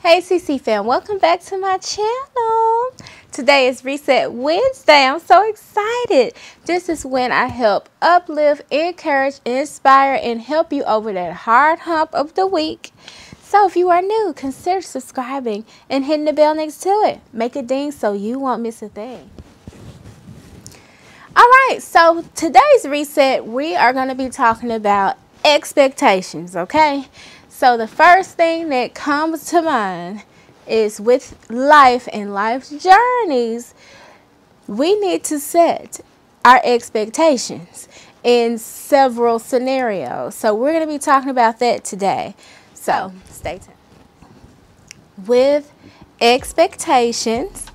Hey CC fam, welcome back to my channel. Today is Reset Wednesday. I'm so excited. This is when I help uplift, encourage, inspire, and help you over that hard hump of the week. So if you are new, consider subscribing and hitting the bell next to it. Make it ding so you won't miss a thing. Alright, so today's reset, we are going to be talking about expectations, okay? So the first thing that comes to mind is with life and life's journeys, we need to set our expectations in several scenarios. So we're going to be talking about that today. So stay tuned. With expectations,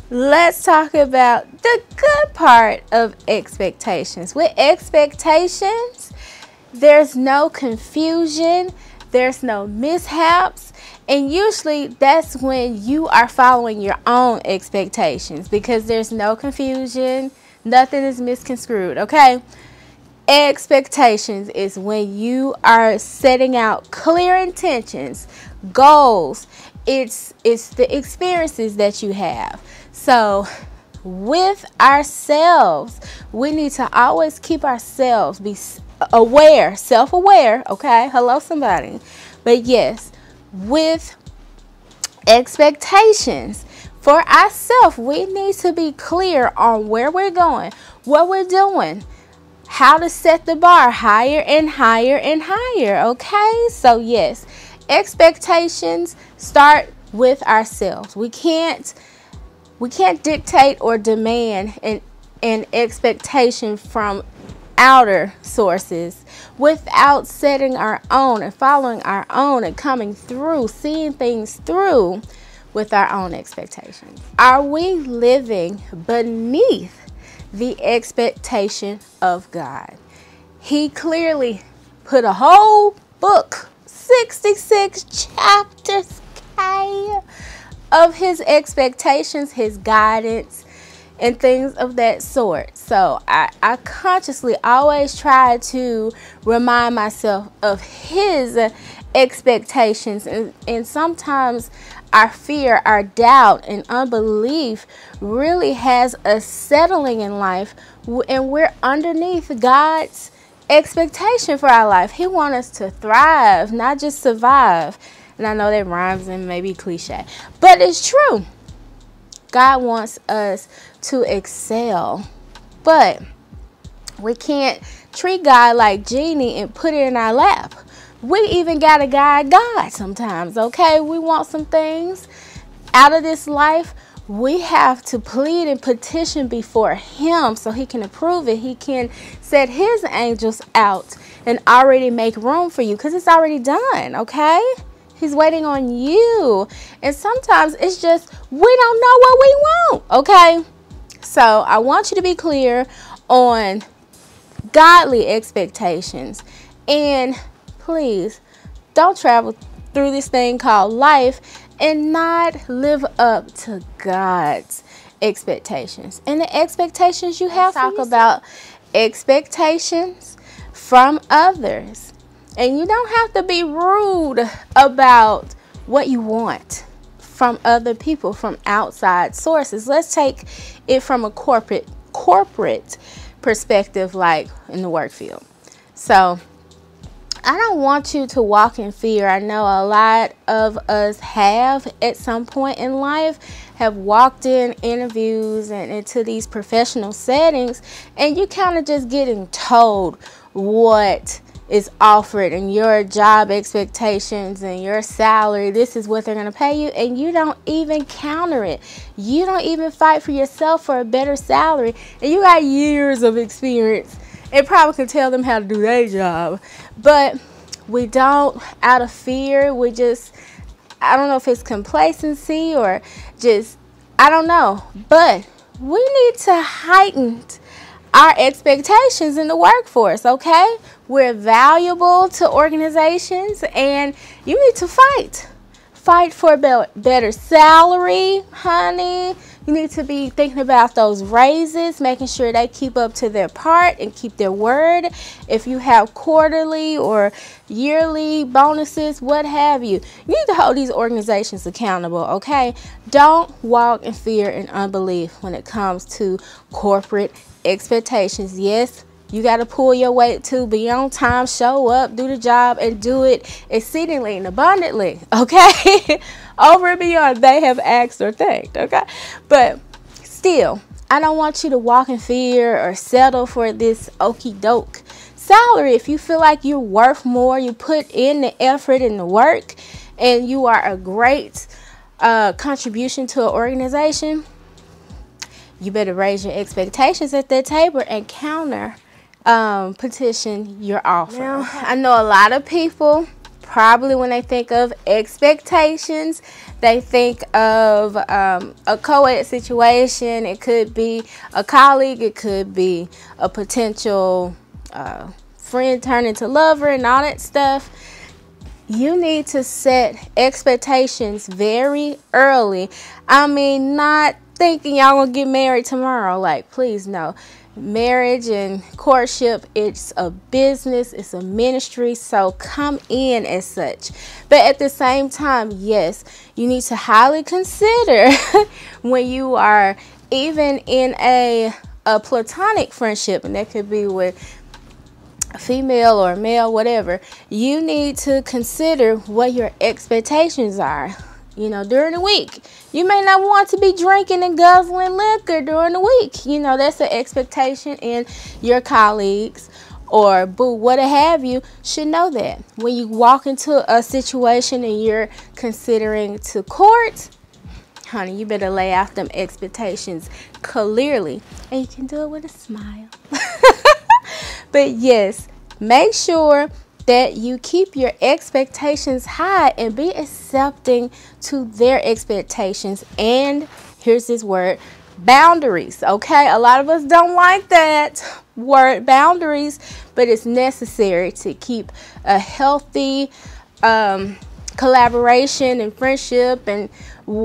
let's talk about the good part of expectations. With expectations, there's no confusion, there's no mishaps, and usually that's when you are following your own expectations because there's no confusion, nothing is misconstrued, okay? Expectations is when you are setting out clear intentions, goals, it's the experiences that you have. So with ourselves, we need to always keep ourselves, be aware, self-aware, okay? Hello, somebody. But yes, with expectations for ourselves, we need to be clear on where we're going, what we're doing, how to set the bar higher and higher and higher, okay? So yes, expectations start with ourselves. We can't dictate or demand an expectation from outer sources without setting our own and following our own and coming through, seeing things through with our own expectations. Are we living beneath the expectation of God? He clearly put a whole book, 66 chapters, of his expectations, his guidance, and things of that sort. So I consciously always try to remind myself of his expectations, and sometimes our fear, our doubt, and unbelief really has us settling in life, and we're underneath God's expectation for our life. He wants us to thrive, not just survive. And I know that rhymes and maybe cliche, but it's true. God wants us to excel, but we can't treat God like Genie and put it in our lap. We even got to guide God sometimes, okay? We want some things out of this life. We have to plead and petition before him so he can approve it. He can set his angels out and already make room for you because it's already done, okay? He's waiting on you. And sometimes it's just we don't know what we want, okay? So I want you to be clear on godly expectations. And please don't travel through this thing called life and not live up to God's expectations. And the expectations you have, talk about expectations from others. And you don't have to be rude about what you want from other people, from outside sources. Let's take it from a corporate perspective, like in the work field. So I don't want you to walk in fear. I know a lot of us have at some point in life have walked in interviews and into these professional settings, and you kind of just getting told what is offered and your job expectations and your salary, this is what they're going to pay you, and you don't even counter it. You don't even fight for yourself for a better salary, and you got years of experience and probably can tell them how to do their job. But we don't, out of fear, we just, I don't know if it's complacency or just, I don't know, but we need to heighten our expectations in the workforce, okay? We're valuable to organizations, and you need to fight. Fight for a better salary, honey. You need to be thinking about those raises, making sure they keep up to their part and keep their word. If you have quarterly or yearly bonuses, what have you, you need to hold these organizations accountable, okay? Don't walk in fear and unbelief when it comes to corporate expectations. Yes, you got to pull your weight too. Be on time, show up, do the job, and do it exceedingly and abundantly, okay? Over and beyond they have asked or thanked, okay? But still, I don't want you to walk in fear or settle for this okie doke salary. If you feel like you're worth more, you put in the effort and the work, and you are a great contribution to an organization, you better raise your expectations at that table and counter petition your offer. Now, I know a lot of people, probably when they think of expectations, they think of a co-ed situation. It could be a colleague, it could be a potential friend turning to lover and all that stuff. You need to set expectations very early. I mean, not thinking y'all gonna get married tomorrow. Like, please, no. Marriage and courtship, it's a business, it's a ministry, so come in as such. But at the same time, yes, you need to highly consider when you are even in a platonic friendship, and that could be with a female or a male, whatever. You need to consider what your expectations are. You know, during the week, you may not want to be drinking and guzzling liquor during the week. You know, that's an expectation, and your colleagues or boo, what have you, should know that. When you walk into a situation and you're considering to court, honey, you better lay out them expectations clearly, and you can do it with a smile. But yes, make sure that you keep your expectations high and be accepting to their expectations. And here's this word, boundaries, okay? A lot of us don't like that word, boundaries, but it's necessary to keep a healthy collaboration and friendship and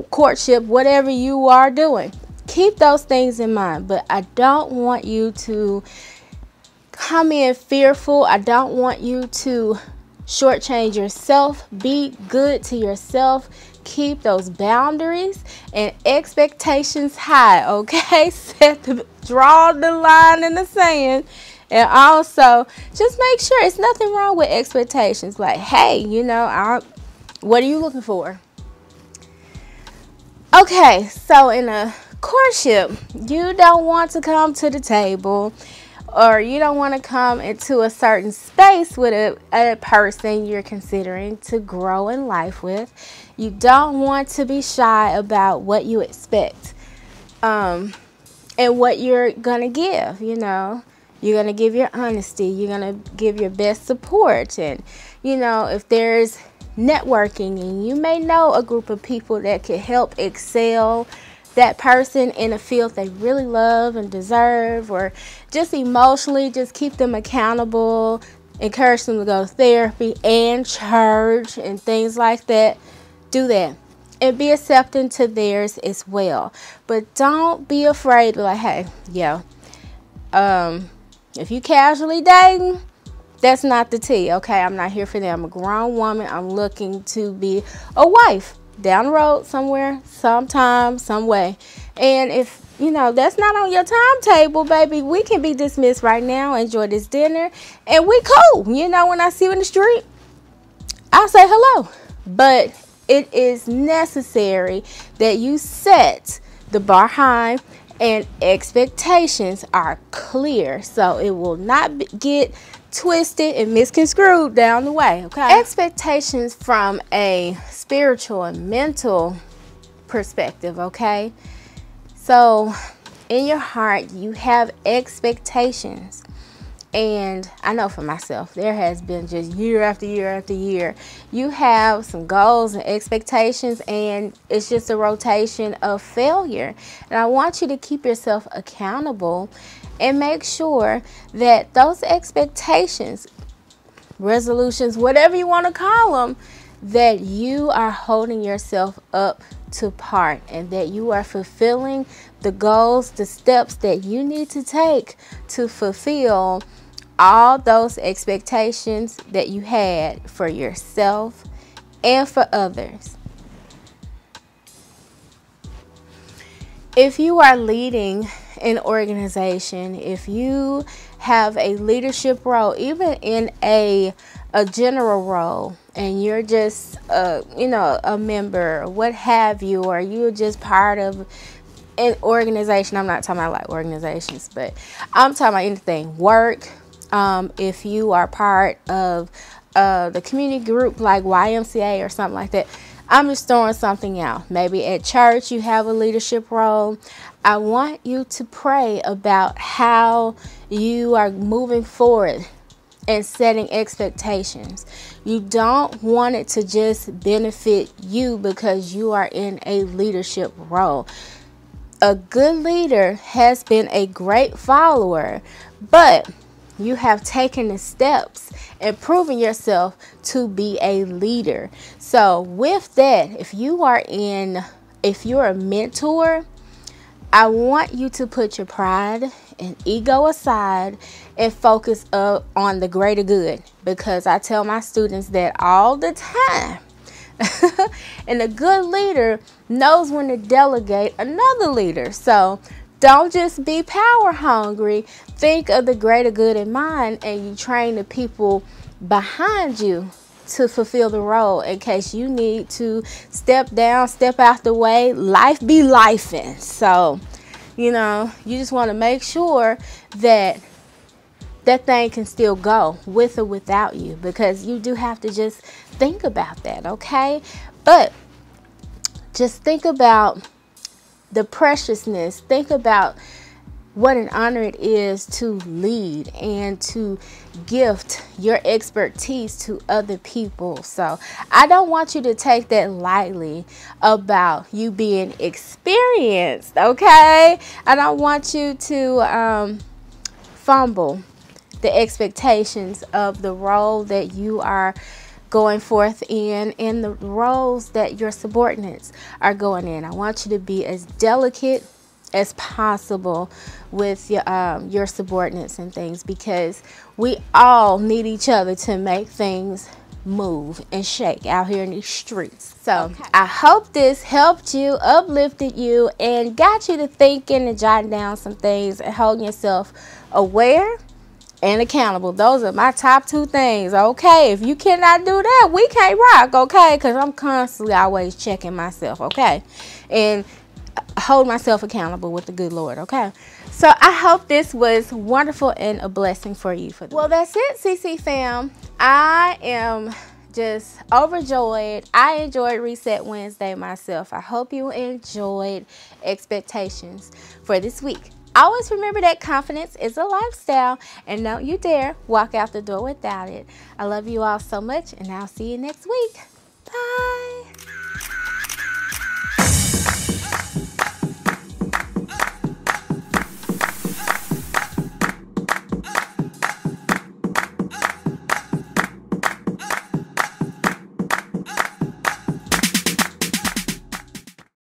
courtship, whatever you are doing. Keep those things in mind, but I don't want you to come in fearful. I don't want you to shortchange yourself. Be good to yourself. Keep those boundaries and expectations high, okay? Draw the line in the sand. And also, just make sure it's nothing wrong with expectations. Like, hey, you know, what are you looking for? Okay, so in a courtship, you don't want to come to the table, or you don't want to come into a certain space with a person you're considering to grow in life with. You don't want to be shy about what you expect and what you're going to give, you know. You're going to give your honesty. You're going to give your best support. And, you know, if there's networking and you may know a group of people that could help excel that person in a field they really love and deserve, or just emotionally just keep them accountable, encourage them to go to therapy and church and things like that, do that. And be accepting to theirs as well. But don't be afraid to, like, hey, yo, if you casually dating, that's not the tea, okay? I'm not here for that. I'm a grown woman. I'm looking to be a wife down the road somewhere, sometime, some way. And if, you know, that's not on your timetable, baby, we can be dismissed right now. Enjoy this dinner, and we cool. You know, when I see you in the street, I'll say hello. But it is necessary that you set the bar high and expectations are clear, so it will not get twisted and misconstrued down the way, okay? Expectations from a spiritual and mental perspective, okay? So in your heart, you have expectations. And I know for myself, there has been just year after year after year. You have some goals and expectations, and it's just a rotation of failure. And I want you to keep yourself accountable and make sure that those expectations, resolutions, whatever you want to call them, that you are holding yourself up to part, and that you are fulfilling the goals, the steps that you need to take to fulfill all those expectations that you had for yourself and for others. If you are leading an organization, if you have a leadership role, even in a general role, and you're just a member, what have you, or you're just part of an organization. I'm not talking about like organizations, but I'm talking about anything, work. If you are part of the community group like YMCA or something like that, I'm just throwing something out. Maybe at church you have a leadership role. I want you to pray about how you are moving forward and setting expectations. You don't want it to just benefit you because you are in a leadership role. A good leader has been a great follower, but you have taken the steps and proven yourself to be a leader. So with that, if you're a mentor, I want you to put your pride and ego aside and focus on the greater good, because I tell my students that all the time. And a good leader knows when to delegate another leader. So don't just be power hungry. Think of the greater good in mind, and you train the people behind you to fulfill the role in case you need to step down, step out the way. Life be lifing. So, you just want to make sure that thing can still go with or without you, because you do have to just think about that, okay? But just think about the preciousness. Think about what an honor it is to lead and to gift your expertise to other people. So I don't want you to take that lightly about you being experienced, okay? I don't want you to fumble the expectations of the role that you are going forth in and the roles that your subordinates are going in. I want you to be as delicate as possible with your subordinates and things, because we all need each other to make things move and shake out here in these streets. So okay. I hope this helped you, uplifted you, and got you to thinking and jotting down some things and holding yourself aware and accountable. Those are my top two things, okay? If you cannot do that, we can't rock, okay? Because I'm constantly always checking myself, okay? And hold myself accountable with the good Lord, okay? So I hope this was wonderful and a blessing for you. Well, that's it, CC fam. I am just overjoyed. I enjoyed Reset Wednesday myself. I hope you enjoyed expectations for this week. Always remember that confidence is a lifestyle, and don't you dare walk out the door without it. I love you all so much, and I'll see you next week.